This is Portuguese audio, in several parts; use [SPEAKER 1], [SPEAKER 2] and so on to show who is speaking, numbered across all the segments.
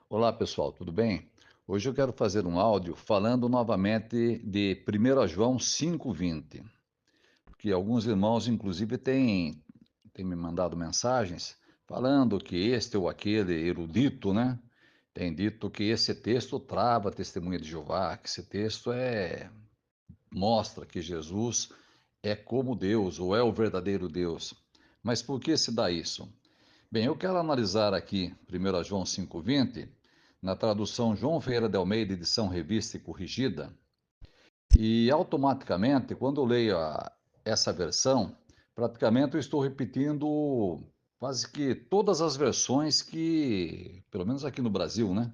[SPEAKER 1] Olá pessoal, tudo bem? Hoje eu quero fazer um áudio falando novamente de 1 João 5,20, porque alguns irmãos, inclusive, têm me mandado mensagens falando que este ou aquele erudito, né, tem dito que esse texto trava a testemunha de Jeová, que esse texto mostra que Jesus é como Deus, ou é o verdadeiro Deus. Mas por que se dá isso? Bem, eu quero analisar aqui 1 João 5,20, na tradução João Ferreira de Almeida, edição revista e corrigida, e automaticamente, quando eu leio essa versão, praticamente eu estou repetindo quase que todas as versões que, pelo menos aqui no Brasil, né,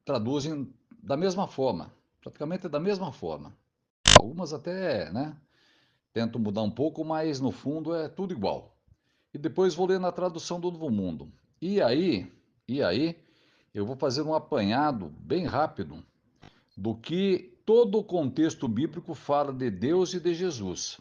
[SPEAKER 1] traduzem da mesma forma, praticamente da mesma forma. Algumas até, né, tentam mudar um pouco, mas no fundo é tudo igual. E depois vou ler na tradução do Novo Mundo. E aí, e aí, eu vou fazer um apanhado bem rápido do que todo o contexto bíblico fala de Deus e de Jesus.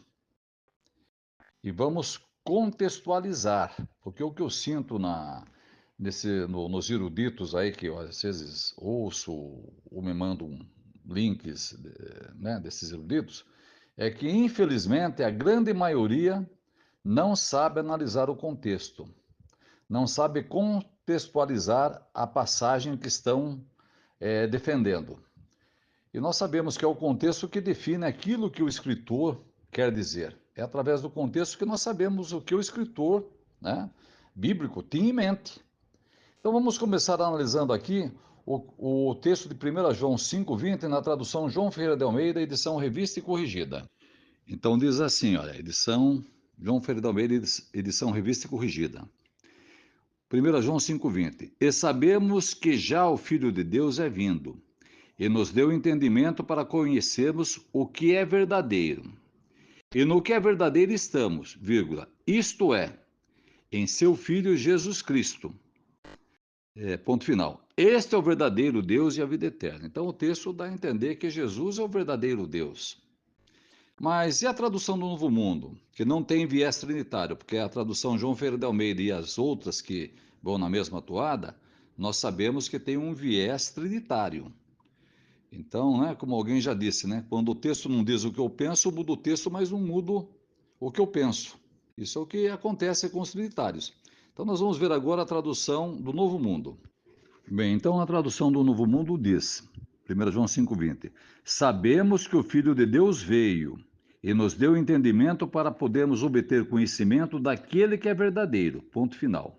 [SPEAKER 1] E vamos contextualizar, porque o que eu sinto nos eruditos aí, que eu às vezes ouço ou me mandam links, né, desses eruditos, é que infelizmente a grande maioria não sabe analisar o contexto, não sabe contextualizar a passagem que estão defendendo. E nós sabemos que é o contexto que define aquilo que o escritor quer dizer. É através do contexto que nós sabemos o que o escritor, né, bíblico tinha em mente. Então vamos começar analisando aqui o texto de 1 João 5,20 na tradução João Ferreira de Almeida, edição revista e corrigida. Então diz assim, olha, edição João Ferreira de Almeida, edição revista e corrigida. 1 João 5,20. E sabemos que já o Filho de Deus é vindo, e nos deu entendimento para conhecermos o que é verdadeiro. E no que é verdadeiro estamos, vírgula, isto é, em seu Filho Jesus Cristo. Ponto final. Este é o verdadeiro Deus e a vida eterna. Então o texto dá a entender que Jesus é o verdadeiro Deus. Mas e a tradução do Novo Mundo, que não tem viés trinitário, porque a tradução João Ferreira de Almeida e as outras que vão na mesma toada, nós sabemos que tem um viés trinitário. Então, né, como alguém já disse, né, quando o texto não diz o que eu penso, eu mudo o texto, mas não mudo o que eu penso. Isso é o que acontece com os trinitários. Então, nós vamos ver agora a tradução do Novo Mundo. Bem, então a tradução do Novo Mundo diz, 1 João 5,20: Sabemos que o Filho de Deus veio e nos deu entendimento para podermos obter conhecimento daquele que é verdadeiro. Ponto final.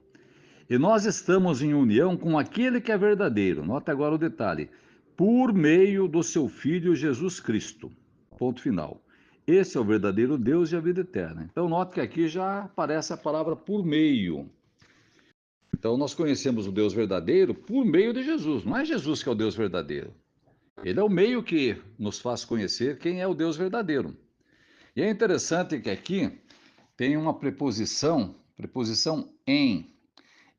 [SPEAKER 1] E nós estamos em união com aquele que é verdadeiro. Nota agora o detalhe: por meio do seu Filho Jesus Cristo. Ponto final. Esse é o verdadeiro Deus e a vida eterna. Então, note que aqui já aparece a palavra por meio. Então, nós conhecemos o Deus verdadeiro por meio de Jesus. Não é Jesus que é o Deus verdadeiro. Ele é o meio que nos faz conhecer quem é o Deus verdadeiro. E é interessante que aqui tem uma preposição em.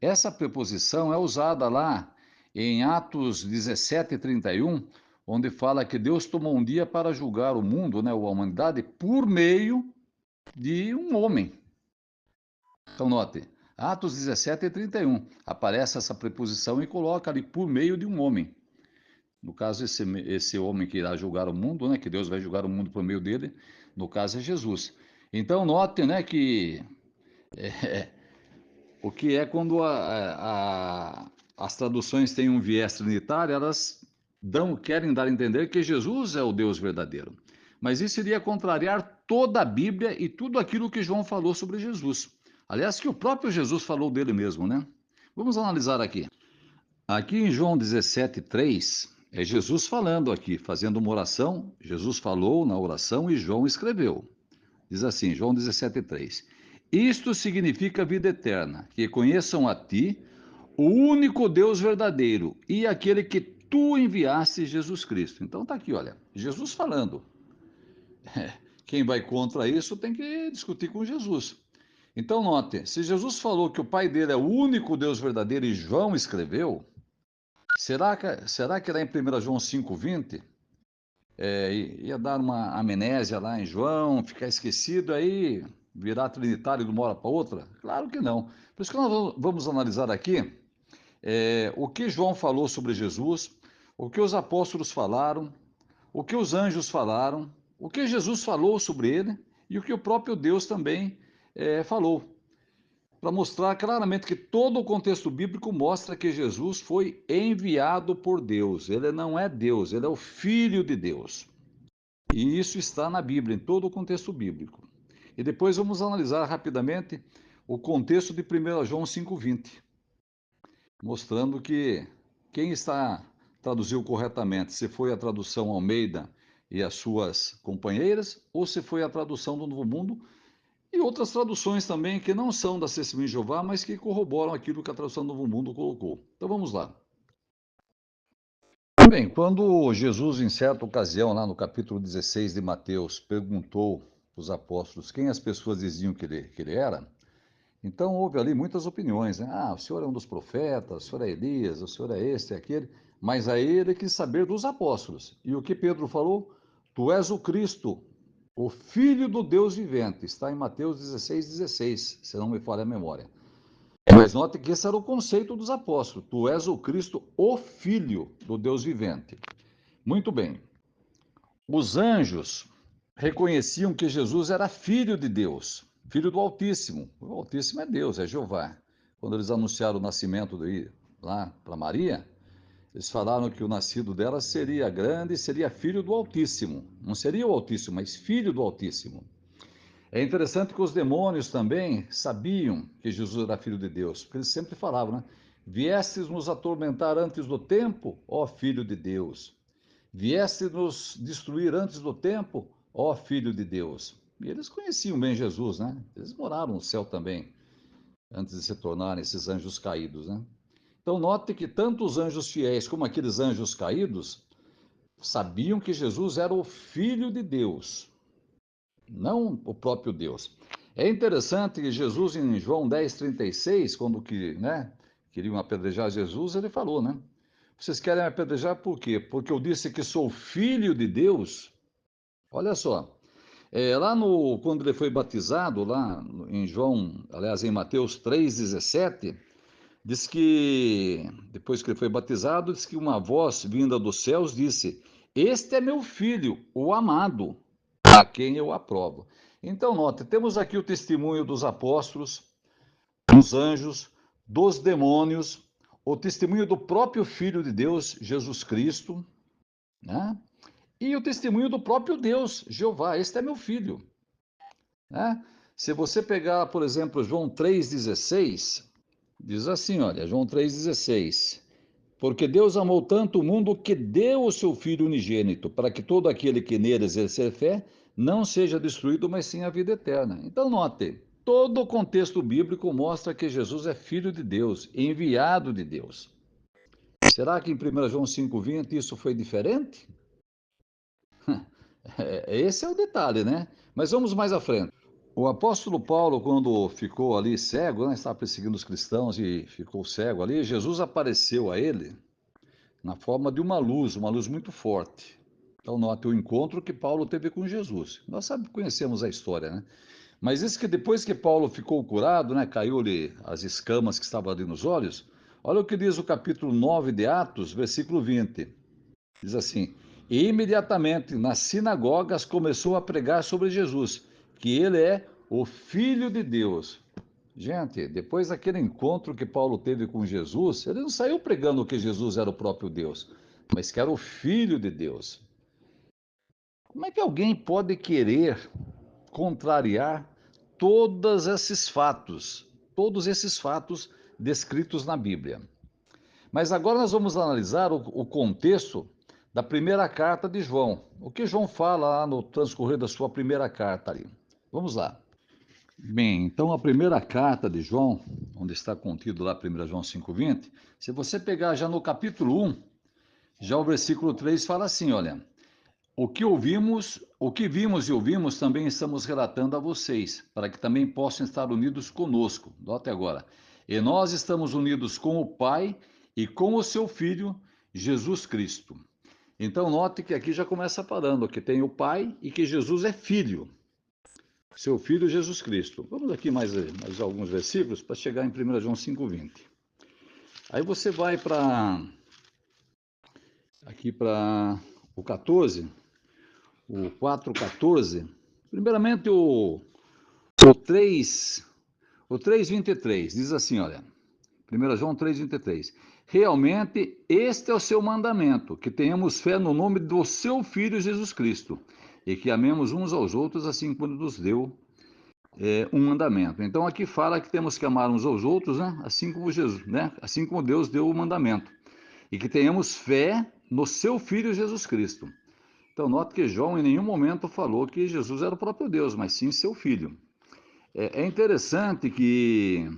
[SPEAKER 1] Essa preposição é usada lá em Atos 17:31, onde fala que Deus tomou um dia para julgar o mundo, né, a humanidade, por meio de um homem. Então, note, Atos 17:31, aparece essa preposição e coloca ali por meio de um homem. No caso, esse homem que irá julgar o mundo, né, que Deus vai julgar o mundo por meio dele, no caso é Jesus. Então, note, né, que o que é quando as traduções têm um viés trinitário, elas querem dar a entender que Jesus é o Deus verdadeiro. Mas isso iria contrariar toda a Bíblia e tudo aquilo que João falou sobre Jesus. Aliás, que o próprio Jesus falou dele mesmo, né? Vamos analisar aqui. Aqui em João 17:3, é Jesus falando aqui, fazendo uma oração. Jesus falou na oração e João escreveu. Diz assim, João 17:3. Isto significa vida eterna, que conheçam a ti, o único Deus verdadeiro, e aquele que tu enviaste, Jesus Cristo. Então tá aqui, olha, Jesus falando. Quem vai contra isso tem que discutir com Jesus. Então note, se Jesus falou que o Pai dele é o único Deus verdadeiro e João escreveu, será que lá em 1 João 5,20 ia dar uma amnésia lá em João, ficar esquecido aí, virar trinitário de uma hora para outra? Claro que não. Por isso que nós vamos analisar aqui o que João falou sobre Jesus, o que os apóstolos falaram, o que os anjos falaram, o que Jesus falou sobre ele e o que o próprio Deus também falou, para mostrar claramente que todo o contexto bíblico mostra que Jesus foi enviado por Deus. Ele não é Deus, ele é o Filho de Deus. E isso está na Bíblia, em todo o contexto bíblico. E depois vamos analisar rapidamente o contexto de 1 João 5,20, mostrando que quem está traduziu corretamente, se foi a tradução Almeida e as suas companheiras, ou se foi a tradução do Novo Mundo, e outras traduções também que não são da Testemunha de Jeová, mas que corroboram aquilo que a tradução do Novo Mundo colocou. Então vamos lá. Bem, quando Jesus, em certa ocasião, lá no capítulo 16 de Mateus, perguntou aos apóstolos quem as pessoas diziam que ele era, então houve ali muitas opiniões, né? Ah, o senhor é um dos profetas, o senhor é Elias, o senhor é este e aquele, mas aí ele quis saber dos apóstolos. E o que Pedro falou? Tu és o Cristo, o Filho do Deus vivente. Está em Mateus 16,16, se não me falha a memória. Mas note que esse era o conceito dos apóstolos. Tu és o Cristo, o Filho do Deus vivente. Muito bem. Os anjos reconheciam que Jesus era filho de Deus, filho do Altíssimo. O Altíssimo é Deus, é Jeová. Quando eles anunciaram o nascimento dele lá para Maria, eles falaram que o nascido dela seria grande e seria filho do Altíssimo. Não seria o Altíssimo, mas filho do Altíssimo. É interessante que os demônios também sabiam que Jesus era filho de Deus, porque eles sempre falavam, né? Viestes nos atormentar antes do tempo, ó Filho de Deus. Vieste nos destruir antes do tempo, ó Filho de Deus. E eles conheciam bem Jesus, né? Eles moraram no céu também, antes de se tornarem esses anjos caídos, né? Então, note que tanto os anjos fiéis como aqueles anjos caídos sabiam que Jesus era o Filho de Deus, não o próprio Deus. É interessante que Jesus, em João 10,36, quando queriam apedrejar Jesus, ele falou, né? Vocês querem me apedrejar por quê? Porque eu disse que sou filho de Deus? Olha só, quando ele foi batizado, lá em João, aliás, em Mateus 3,17, diz que, depois que ele foi batizado, diz que uma voz vinda dos céus disse: Este é meu filho, o amado, a quem eu aprovo. Então, note, temos aqui o testemunho dos apóstolos, dos anjos, dos demônios, o testemunho do próprio Filho de Deus, Jesus Cristo, né? E o testemunho do próprio Deus, Jeová, este é meu filho, né? Se você pegar, por exemplo, João 3,16, diz assim, olha, João 3,16, porque Deus amou tanto o mundo que deu o seu Filho unigênito, para que todo aquele que nele exercer fé não seja destruído, mas sim a vida eterna. Então, note, todo o contexto bíblico mostra que Jesus é Filho de Deus, enviado de Deus. Será que em 1 João 5,20 isso foi diferente? Esse é o detalhe, né? Mas vamos mais à frente. O apóstolo Paulo, quando ficou ali cego, né, estava perseguindo os cristãos e ficou cego ali, Jesus apareceu a ele na forma de uma luz muito forte. Então, note o encontro que Paulo teve com Jesus. Conhecemos a história, né? Mas isso que depois que Paulo ficou curado, né, caiu-lhe as escamas que estavam ali nos olhos, olha o que diz o capítulo 9 de Atos, versículo 20. Diz assim: E imediatamente nas sinagogas começou a pregar sobre Jesus, que ele é o Filho de Deus. Gente, depois daquele encontro que Paulo teve com Jesus, ele não saiu pregando que Jesus era o próprio Deus, mas que era o Filho de Deus. Como é que alguém pode querer contrariar todos esses fatos descritos na Bíblia? Mas agora nós vamos analisar o contexto da primeira carta de João. O que João fala lá no transcorrer da sua primeira carta ali. Vamos lá. Bem, então a primeira carta de João, onde está contido lá 1 João 5,20, se você pegar já no capítulo 1, já o versículo 3 fala assim, olha, o que vimos e ouvimos também estamos relatando a vocês, para que também possam estar unidos conosco. Note agora. E nós estamos unidos com o Pai e com o seu Filho, Jesus Cristo. Então, note que aqui já começa falando que tem o Pai e que Jesus é Filho, seu Filho Jesus Cristo. Vamos aqui mais alguns versículos para chegar em 1 João 5,20. Aí você vai para aqui para o 14, o 4:14. Primeiramente o 3, o 3:23 diz assim, olha, 1 João 3:23. Realmente este é o seu mandamento, que tenhamos fé no nome do seu Filho Jesus Cristo e que amemos uns aos outros assim como nos deu um mandamento. Então aqui fala que temos que amar uns aos outros, né? Assim como Jesus, né? Assim como Deus deu o mandamento. E que tenhamos fé no seu Filho Jesus Cristo. Então note que João em nenhum momento falou que Jesus era o próprio Deus, mas sim seu Filho. É interessante que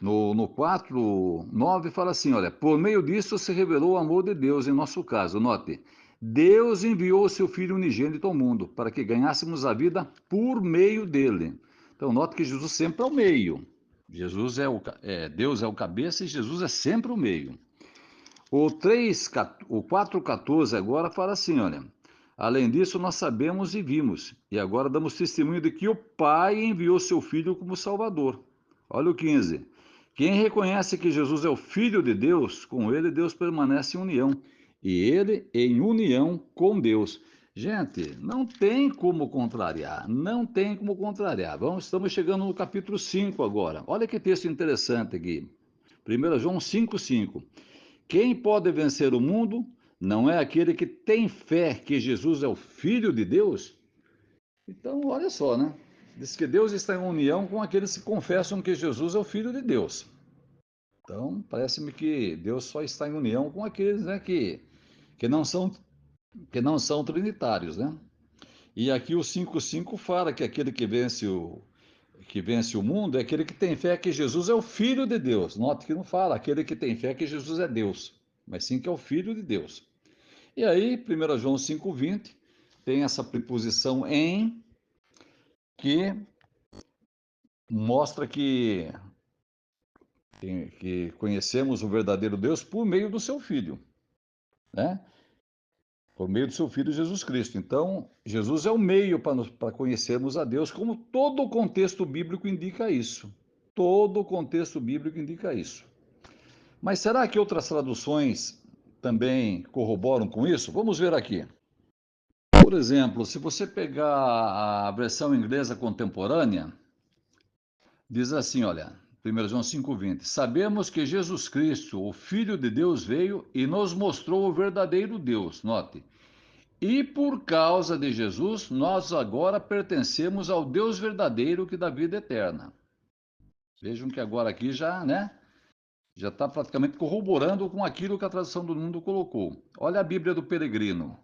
[SPEAKER 1] no 4:9 fala assim, olha, por meio disso se revelou o amor de Deus em nosso caso. Note, Deus enviou o seu Filho unigênito ao mundo para que ganhássemos a vida por meio dele. Então note que Jesus sempre é o meio. Jesus Deus é o cabeça e Jesus é sempre o meio. O 4:14 agora fala assim, olha, além disso nós sabemos e vimos, e agora damos testemunho de que o Pai enviou seu Filho como Salvador. Olha o 15. Quem reconhece que Jesus é o Filho de Deus, com ele Deus permanece em união, e ele em união com Deus. Gente, não tem como contrariar, não tem como contrariar. Estamos chegando no capítulo 5 agora. Olha que texto interessante aqui. 1 João 5:5. Quem pode vencer o mundo não é aquele que tem fé que Jesus é o Filho de Deus? Então, olha só, né? Diz que Deus está em união com aqueles que confessam que Jesus é o Filho de Deus. Então, parece-me que Deus só está em união com aqueles, né, que não são, que não são trinitários, né? E aqui o 5:5 fala que aquele que vence o mundo é aquele que tem fé que Jesus é o Filho de Deus. Note que não fala aquele que tem fé que Jesus é Deus, mas sim que é o Filho de Deus. E aí, 1 João 5:20 tem essa preposição em que mostra que conhecemos o verdadeiro Deus por meio do seu Filho, né? Por meio do seu Filho Jesus Cristo. Então, Jesus é o meio para conhecermos a Deus, como todo o contexto bíblico indica isso. Todo o contexto bíblico indica isso. Mas será que outras traduções também corroboram com isso? Vamos ver aqui. Por exemplo, se você pegar a versão inglesa contemporânea, diz assim, olha, 1 João 5:20, sabemos que Jesus Cristo, o Filho de Deus, veio e nos mostrou o verdadeiro Deus, note, e por causa de Jesus, nós agora pertencemos ao Deus verdadeiro que dá vida eterna. Vejam que agora aqui já, né, já está praticamente corroborando com aquilo que a tradução do mundo colocou. Olha a Bíblia do Peregrino.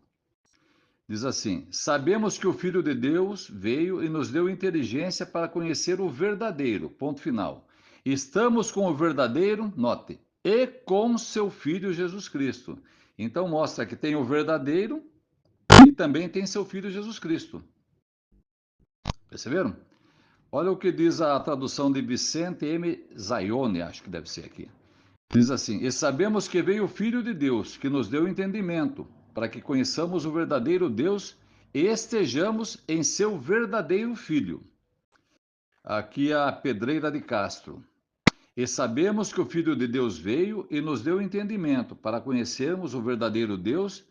[SPEAKER 1] Diz assim: sabemos que o Filho de Deus veio e nos deu inteligência para conhecer o verdadeiro. Ponto final. Estamos com o verdadeiro, note, e com seu Filho Jesus Cristo. Então mostra que tem o verdadeiro e também tem seu Filho Jesus Cristo. Perceberam? Olha o que diz a tradução de Vicente M. Zaione, acho que deve ser aqui. Diz assim: e sabemos que veio o Filho de Deus, que nos deu entendimento, para que conheçamos o verdadeiro Deus e estejamos em seu verdadeiro Filho. Aqui a Pedreira de Castro. E sabemos que o Filho de Deus veio e nos deu entendimento, para conhecermos o verdadeiro Deus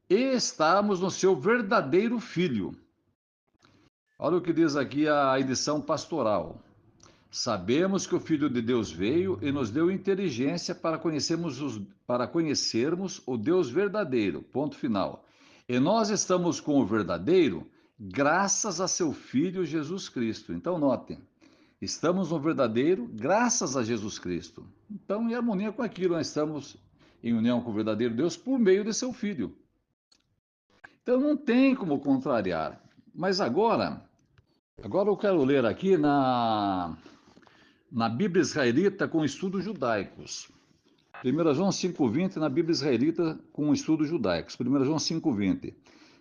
[SPEAKER 1] e estarmos no seu verdadeiro Filho. Olha o que diz aqui a edição pastoral. Sabemos que o Filho de Deus veio e nos deu inteligência para conhecermos o Deus verdadeiro. Ponto final. E nós estamos com o verdadeiro graças a seu Filho Jesus Cristo. Então, notem, estamos no verdadeiro graças a Jesus Cristo. Então, em harmonia com aquilo, nós estamos em união com o verdadeiro Deus por meio de seu Filho. Então, não tem como contrariar. Mas agora eu quero ler aqui na Bíblia Israelita com estudos judaicos. 1 João 5:20 na Bíblia Israelita com estudos judaicos. 1 João 5:20.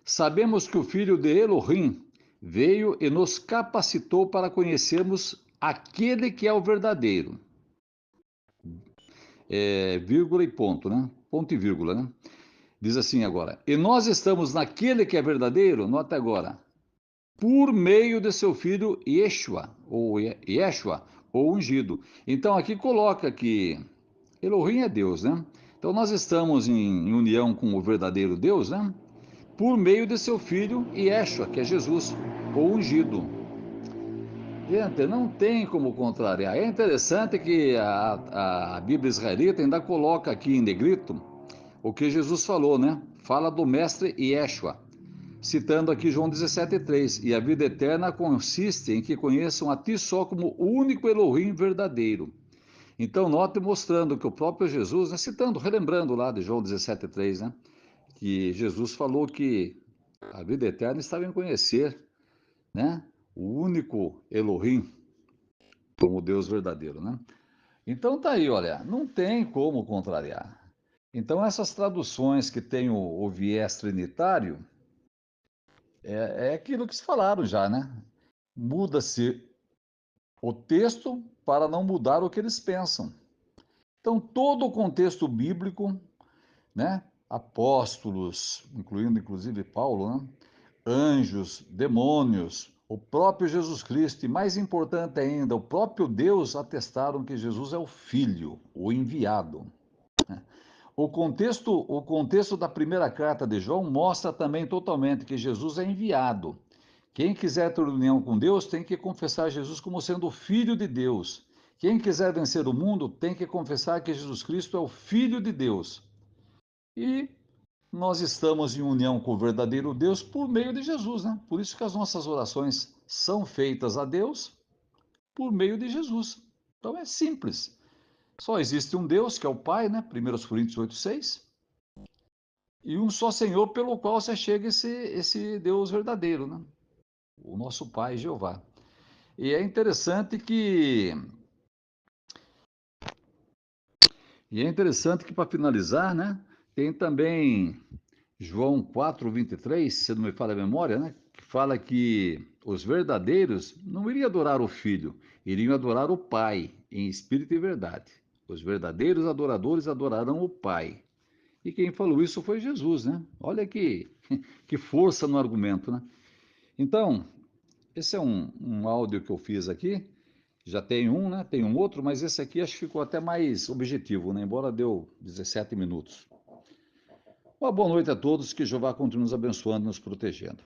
[SPEAKER 1] Sabemos que o Filho de Elohim veio e nos capacitou para conhecermos aquele que é o verdadeiro. Vírgula e ponto, né? Ponto e vírgula, né? Diz assim agora. E nós estamos naquele que é verdadeiro, nota agora, por meio de seu filho Yeshua, ou ungido. Então aqui coloca que Elohim é Deus, né? Então nós estamos em união com o verdadeiro Deus, né? Por meio de seu filho Yeshua, que é Jesus, o ungido. Gente, não tem como contrariar. É interessante que a Bíblia israelita ainda coloca aqui em negrito o que Jesus falou, né? Fala do mestre Yeshua, citando aqui João 17,3. E a vida eterna consiste em que conheçam a ti só como o único Elohim verdadeiro. Então, note mostrando que o próprio Jesus, né, citando, relembrando lá de João 17,3, né? Que Jesus falou que a vida eterna estava em conhecer, né? O único Elohim como Deus verdadeiro, né? Então tá aí, olha, não tem como contrariar. Então essas traduções que têm o viés trinitário é aquilo que se falaram já, né? Muda-se o texto para não mudar o que eles pensam. Então todo o contexto bíblico, né? Apóstolos, incluindo inclusive Paulo, né? Anjos, demônios, o próprio Jesus Cristo e mais importante ainda, o próprio Deus atestaram que Jesus é o Filho, o enviado. O contexto da primeira carta de João mostra também totalmente que Jesus é enviado. Quem quiser ter união com Deus tem que confessar Jesus como sendo o Filho de Deus. Quem quiser vencer o mundo tem que confessar que Jesus Cristo é o Filho de Deus. E nós estamos em união com o verdadeiro Deus por meio de Jesus, né? Por isso que as nossas orações são feitas a Deus por meio de Jesus. Então é simples. Só existe um Deus, que é o Pai, né? 1 Coríntios 8,6. E um só Senhor pelo qual se chega esse Deus verdadeiro, né? O nosso Pai, Jeová. E é interessante que, para finalizar, né? Tem também João 4,23, se não me falha a memória, né? Que fala que os verdadeiros não iriam adorar o Filho, iriam adorar o Pai, em espírito e verdade. Os verdadeiros adoradores adorarão o Pai. E quem falou isso foi Jesus, né? Olha que força no argumento, né? Então, esse é um áudio que eu fiz aqui. Já tem um, né? Tem um outro, mas esse aqui acho que ficou até mais objetivo, né? Embora deu 17 minutos. Uma boa noite a todos, que Jeová continue nos abençoando e nos protegendo.